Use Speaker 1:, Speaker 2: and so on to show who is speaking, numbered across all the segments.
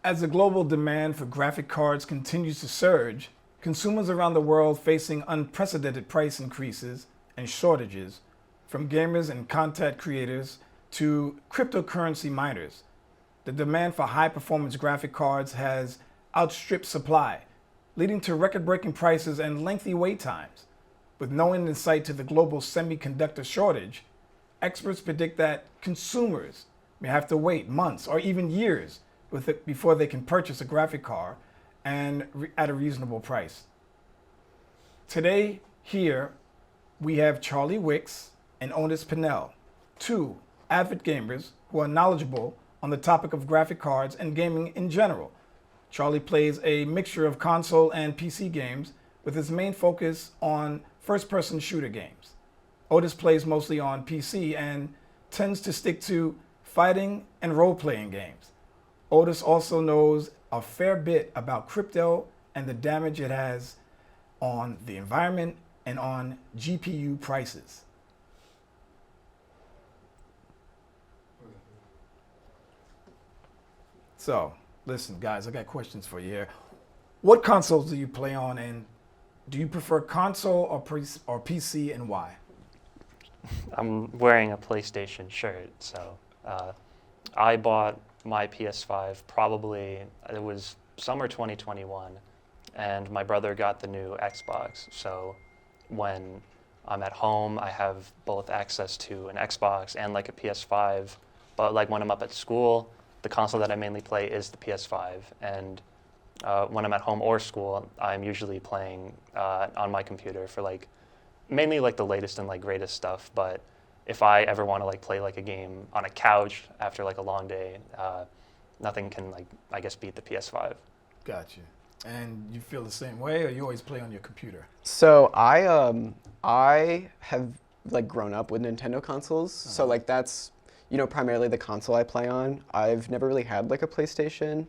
Speaker 1: As the global demand for graphic cards continues to surge, consumers around the world facing unprecedented price increases and shortages, from gamers and content creators to cryptocurrency miners. The demand for high-performance graphic cards has outstripped supply, leading to record-breaking prices and lengthy wait times. With no end in sight to the global semiconductor shortage, experts predict that consumers may have to wait months or even years before they can purchase a graphic card and at a reasonable price. Today, here, we have Charlie Wicks and Otis Pinnell, two avid gamers who are knowledgeable on the topic of graphic cards and gaming in general. Charlie plays a mixture of console and PC games with his main focus on first-person shooter games. Otis plays mostly on PC and tends to stick to fighting and role-playing games. Otis also knows a fair bit about crypto and the damage it has on the environment and on GPU prices. So, listen, guys, I got questions for you here. What consoles do you play on, and do you prefer console or PC, and why?
Speaker 2: I'm wearing a PlayStation shirt, so I bought my PS5 probably, it was summer 2021, and my brother got the new Xbox. So when I'm at home, I have both access to an Xbox and like a PS5, but like when I'm up at school, the console that I mainly play is the PS5, and when I'm at home or school, I'm usually playing on my computer for like mainly like the latest and like greatest stuff. But if I ever want to like play like a game on a couch after like a long day, nothing can like I guess beat the PS5.
Speaker 1: Gotcha. And you feel the same way, or you always play on your computer?
Speaker 3: So I have like grown up with Nintendo consoles, so like that's primarily the console I play on. I've never really had like a PlayStation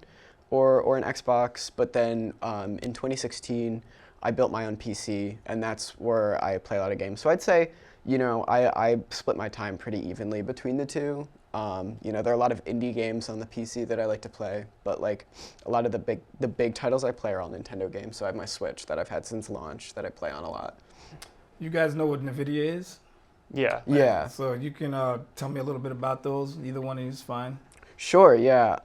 Speaker 3: or an Xbox, but then in 2016 I built my own PC, and that's where I play a lot of games. So I'd say I split my time pretty evenly between the two. There are a lot of indie games on the PC that I like to play, but like a lot of the big titles I play are all Nintendo games. So I have my Switch that I've had since launch that I play on a lot.
Speaker 1: You guys know what NVIDIA is?
Speaker 2: Yeah.
Speaker 3: Yeah.
Speaker 1: So you can tell me a little bit about those. Either one of you is fine.
Speaker 3: Sure, yeah.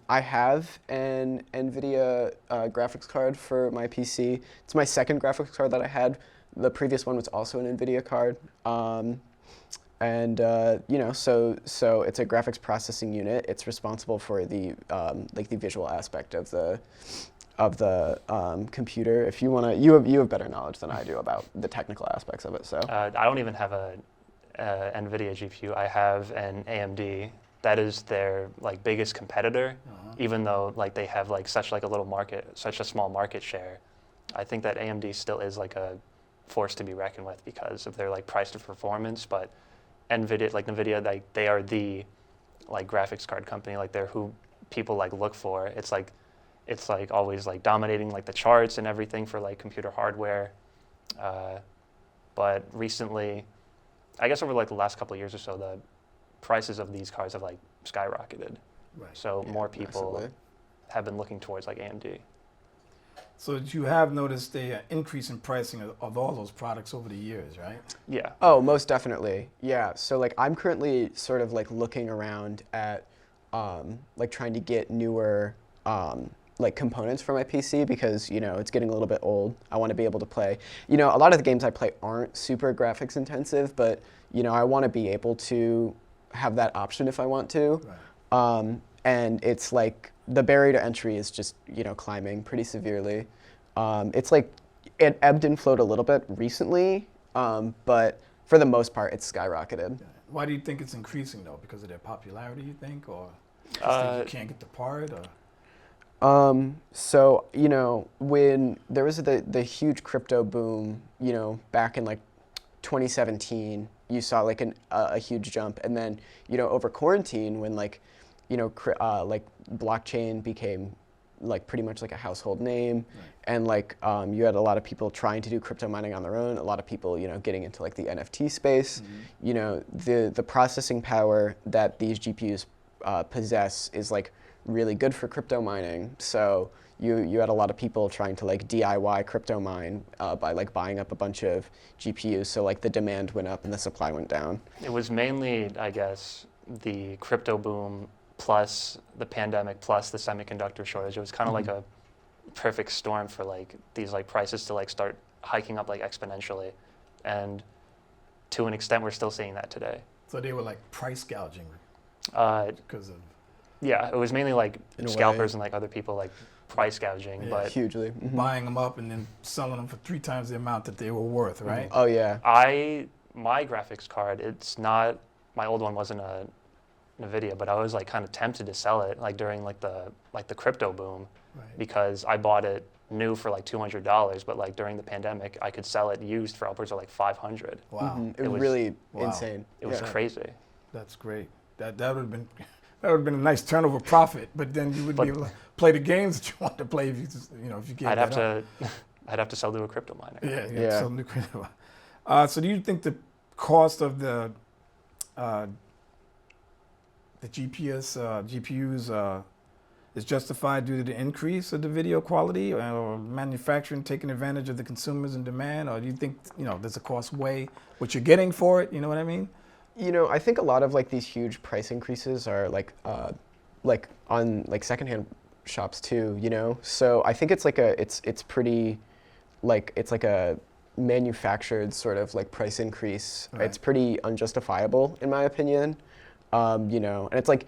Speaker 3: I have an NVIDIA graphics card for my PC. It's my second graphics card that I had. The previous one was also an NVIDIA card. So it's a graphics processing unit. It's responsible for the the visual aspect of the computer. If you wanna, you have better knowledge than I do about the technical aspects of it. So
Speaker 2: I don't even have a NVIDIA GPU. I have an AMD. That is their like biggest competitor, even though like they have like such a small market share. I think that AMD still is like a force to be reckoned with because of their like price to performance. But NVIDIA, like they are the like graphics card company. Like they're who people like look for. It's like always like dominating like the charts and everything for like computer hardware. But recently, I guess over like the last couple of years or so, the prices of these cards have like skyrocketed.
Speaker 1: Right.
Speaker 2: So
Speaker 3: yeah,
Speaker 2: more people
Speaker 3: massively.
Speaker 2: have been looking towards like AMD.
Speaker 1: So you have noticed an increase in pricing of all those products over the years, right?
Speaker 2: Yeah.
Speaker 3: Oh, most definitely. Yeah. So like I'm currently sort of like looking around at like trying to get newer like components for my PC because it's getting a little bit old. I want to be able to play. A lot of the games I play aren't super graphics intensive, but I want to be able to have that option if I want to.
Speaker 1: Right.
Speaker 3: And it's like the barrier to entry is just climbing pretty severely. It's like it ebbed and flowed a little bit recently, but for the most part, it's skyrocketed.
Speaker 1: Why do you think it's increasing though? Because of their popularity, you think, or just you can't get the part, or?
Speaker 3: So when there was the huge crypto boom, back in like 2017, you saw like a huge jump, and then over quarantine when like blockchain became like pretty much like a household name,
Speaker 1: Right.
Speaker 3: and like you had a lot of people trying to do crypto mining on their own, a lot of people getting into like the NFT space.
Speaker 1: Mm-hmm.
Speaker 3: The processing power that these GPUs possess is like really good for crypto mining. So you had a lot of people trying to like DIY crypto mine by like buying up a bunch of GPUs. So like the demand went up and the supply went down.
Speaker 2: It was mainly, I guess, the crypto boom plus the pandemic plus the semiconductor shortage. It was kind of like a perfect storm for like these like prices to like start hiking up like exponentially, and to an extent we're still seeing that today.
Speaker 1: So they were like price gouging because of
Speaker 2: Yeah, it was mainly like
Speaker 3: In a
Speaker 2: scalpers
Speaker 3: way.
Speaker 2: and like other people like price gouging,
Speaker 1: Yeah.
Speaker 2: but
Speaker 3: Hugely.
Speaker 1: buying them up and then selling them for 3 times the amount that they were worth, right?
Speaker 3: Oh yeah.
Speaker 2: my graphics card, it's not, my old one wasn't a NVIDIA, but I was like kind of tempted to sell it like during like the crypto boom,
Speaker 1: Right.
Speaker 2: because I bought it new for like $200, but like during the pandemic I could sell it used for upwards of like 500.
Speaker 1: Wow,
Speaker 3: It
Speaker 2: It
Speaker 3: was
Speaker 2: was-
Speaker 3: really
Speaker 1: Wow.
Speaker 3: insane.
Speaker 2: It was
Speaker 3: Yeah.
Speaker 2: crazy.
Speaker 1: that's great. That would have been a nice turnover profit, but then you wouldn't be able to play the games that you want to play if you gave
Speaker 2: I'd
Speaker 1: that
Speaker 2: have
Speaker 1: up.
Speaker 2: to I'd have to sell to a crypto miner.
Speaker 1: Yeah.
Speaker 3: Yeah.
Speaker 1: So, so do you think the cost of the GPUs is justified due to the increase of the video quality, or manufacturing taking advantage of the consumers and demand, or do you think does the cost weigh what you're getting for it? You know what I mean?
Speaker 3: I think a lot of like these huge price increases are like on like secondhand shops too, So I think it's like it's pretty like it's like a manufactured sort of like price increase.
Speaker 1: Right.
Speaker 3: It's pretty unjustifiable in my opinion. And it's like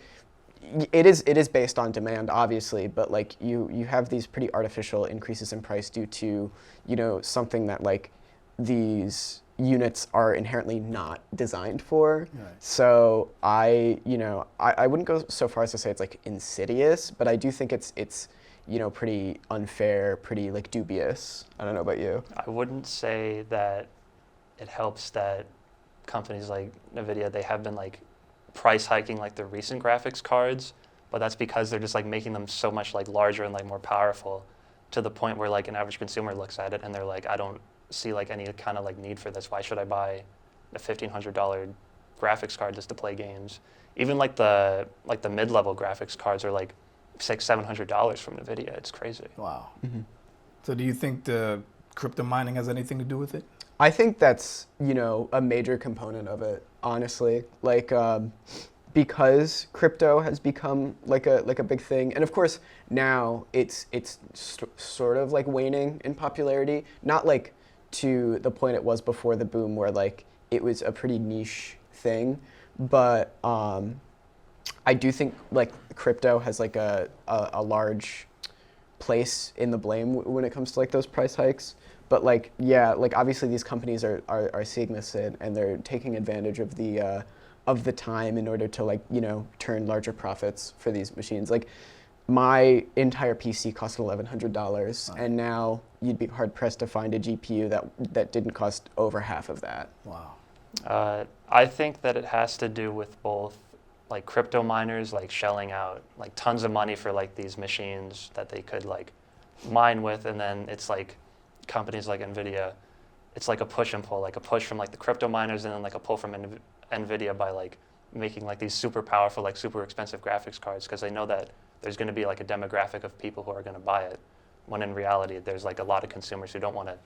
Speaker 3: it is based on demand obviously, but like you have these pretty artificial increases in price due to, something that like these units are inherently not designed for.
Speaker 1: Right.
Speaker 3: So I wouldn't go so far as to say it's like insidious, but I do think it's pretty unfair, pretty like dubious. I don't know about you.
Speaker 2: I wouldn't say that it helps that companies like NVIDIA, they have been like price hiking like their recent graphics cards, but that's because they're just like making them so much like larger and like more powerful, to the point where like an average consumer looks at it and they're like, I don't see like any kind of like need for this. Why should I buy a $1,500 graphics card just to play games? Even like the mid-level graphics cards are like $600-$700 from NVIDIA. It's crazy.
Speaker 1: Wow. So do you think the crypto mining has anything to do with it?
Speaker 3: I think that's, a major component of it, honestly. Like, because crypto has become like a big thing, and of course now it's sort of like waning in popularity. Not like to the point it was before the boom, where like it was a pretty niche thing, but I do think like crypto has like a large place in the blame when it comes to like those price hikes. But like, yeah, like obviously these companies are seeing this and they're taking advantage of the time in order to like, turn larger profits for these machines. Like my entire PC cost $1,100, and now you'd be hard pressed to find a GPU that didn't cost over half of that.
Speaker 1: Wow.
Speaker 2: I think that it has to do with both like crypto miners like shelling out like tons of money for like these machines that they could like mine with, and then it's like companies like NVIDIA, it's like a push and pull, like a push from like the crypto miners and then like a pull from NVIDIA by like making like these super powerful, like super expensive graphics cards, because they know that there's going to be like a demographic of people who are going to buy it, when in reality there's like a lot of consumers who don't want to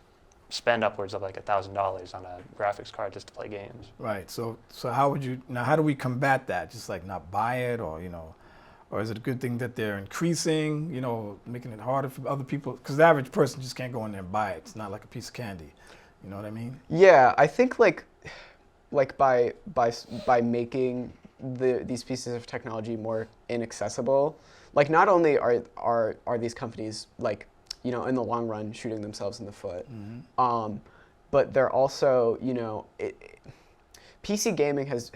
Speaker 2: spend upwards of like $1,000 on a graphics card just to play games.
Speaker 1: Right. So how do we combat that? Just like not buy it, or or is it a good thing that they're increasing, making it harder for other people? Because the average person just can't go in there and buy it. It's not like a piece of candy. You know what I mean?
Speaker 3: Yeah, I think like by making these pieces of technology more inaccessible, like not only are these companies like, in the long run shooting themselves in the foot, but they're also, PC gaming has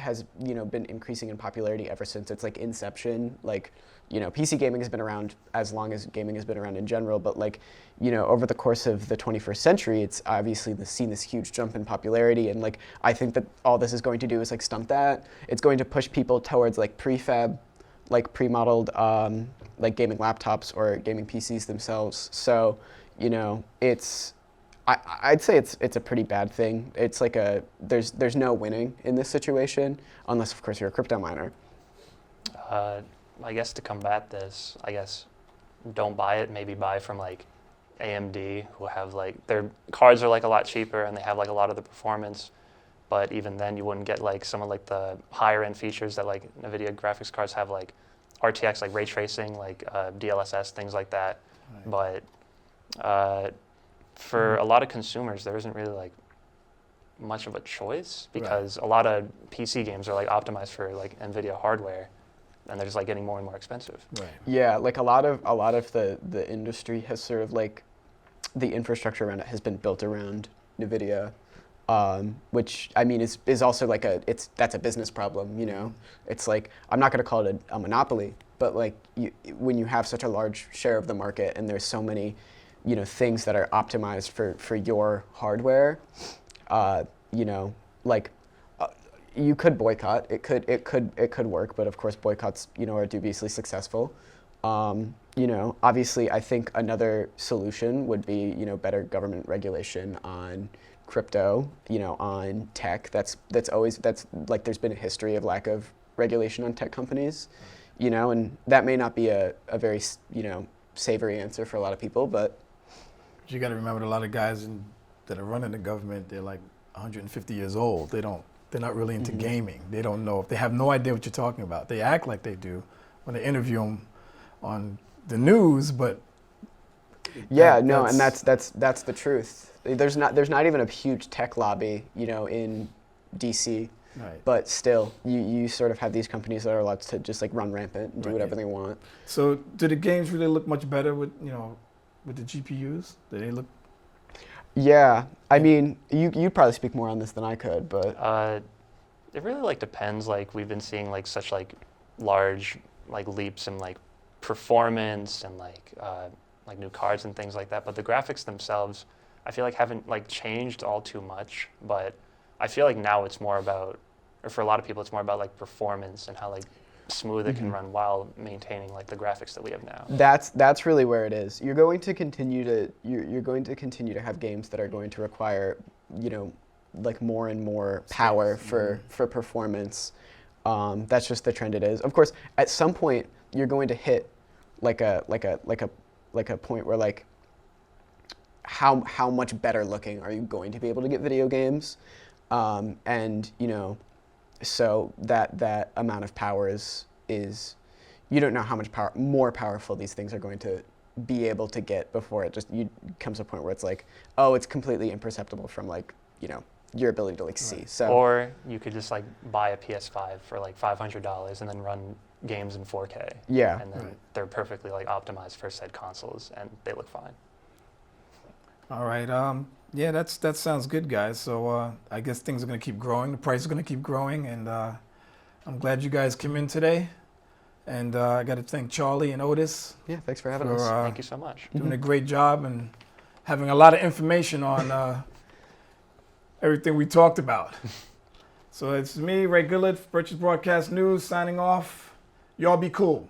Speaker 3: been increasing in popularity ever since its like inception. Like, PC gaming has been around as long as gaming has been around in general, but like, over the course of the 21st century, it's obviously seen this huge jump in popularity, and like I think that all this is going to do is like stunt that. It's going to push people towards like prefab, like pre-modeled like gaming laptops or gaming PCs themselves. So, it's I'd say it's a pretty bad thing. It's like there's no winning in this situation, unless of course you're a crypto miner.
Speaker 2: I guess to combat this, I guess don't buy it. Maybe buy from like AMD, who have like their cards are like a lot cheaper and they have like a lot of the performance. But even then, you wouldn't get like some of like the higher end features that like NVIDIA graphics cards have, like RTX, like ray tracing, like DLSS, things like that.
Speaker 1: Right.
Speaker 2: But for a lot of consumers, there isn't really like much of a choice because a lot of PC games are like optimized for like NVIDIA hardware, and they're just like getting more and more expensive.
Speaker 1: Right.
Speaker 3: Yeah, like a lot of the industry has sort of like the infrastructure around it has been built around NVIDIA, which I mean is also like that's a business problem, you know. It's like, I'm not going to call it a monopoly, but like when you have such a large share of the market and there's so many, you know, things that are optimized for your hardware, you know, like you could boycott. It could work, but of course boycotts, you know, are dubiously successful. You know, obviously, I think another solution would be, you know, better government regulation on crypto, you know, on tech. That's like, there's been a history of lack of regulation on tech companies, you know, and that may not be a very, you know, savory answer for a lot of people, but
Speaker 1: you got to remember that a lot of guys that are running the government, they're like 150 years old. They're not really into gaming. They don't know. They have no idea what you're talking about. They act like they do when they interview them on the news, but
Speaker 3: and that's the truth. There's not even a huge tech lobby, you know, in DC,
Speaker 1: right.
Speaker 3: But still, you sort of have these companies that are allowed to just like run rampant and do whatever they want.
Speaker 1: So, do the games really look much better with the GPUs? Do they look?
Speaker 3: Yeah, I mean, you'd probably speak more on this than I could, but
Speaker 2: it really like depends. Like we've been seeing like such like large like leaps in like performance and like new cards and things like that. But the graphics themselves, I feel like haven't like changed all too much. But I feel like now it's more about, or for a lot of people, it's more about like performance and how like smooth it can run while maintaining like the graphics that we have now.
Speaker 3: That's really where it is. You're going to continue to have games that are going to require, you know, like more and more power for performance. That's just the trend it is. Of course, at some point you're going to hit like a point where like how much better looking are you going to be able to get video games, and you know, so that amount of power is you don't know how much more powerful these things are going to be able to get before it just comes to a point where it's like, oh, it's completely imperceptible from like, you know, your ability to like see. So,
Speaker 2: or you could just like buy a PS5 for like $500 and then run games in 4K.
Speaker 3: Yeah.
Speaker 2: And then they're perfectly like optimized for said consoles and they look fine.
Speaker 1: All right. Yeah, that sounds good, guys. So I guess things are going to keep growing. The price is going to keep growing, and I'm glad you guys came in today. And I got to thank Charlie and Otis.
Speaker 3: Yeah, thanks for having us.
Speaker 2: Thank you so much.
Speaker 1: Doing a great job and having a lot of information on everything we talked about. So it's me, Ray Goodlett, Purchase Broadcast News, signing off. Y'all be cool.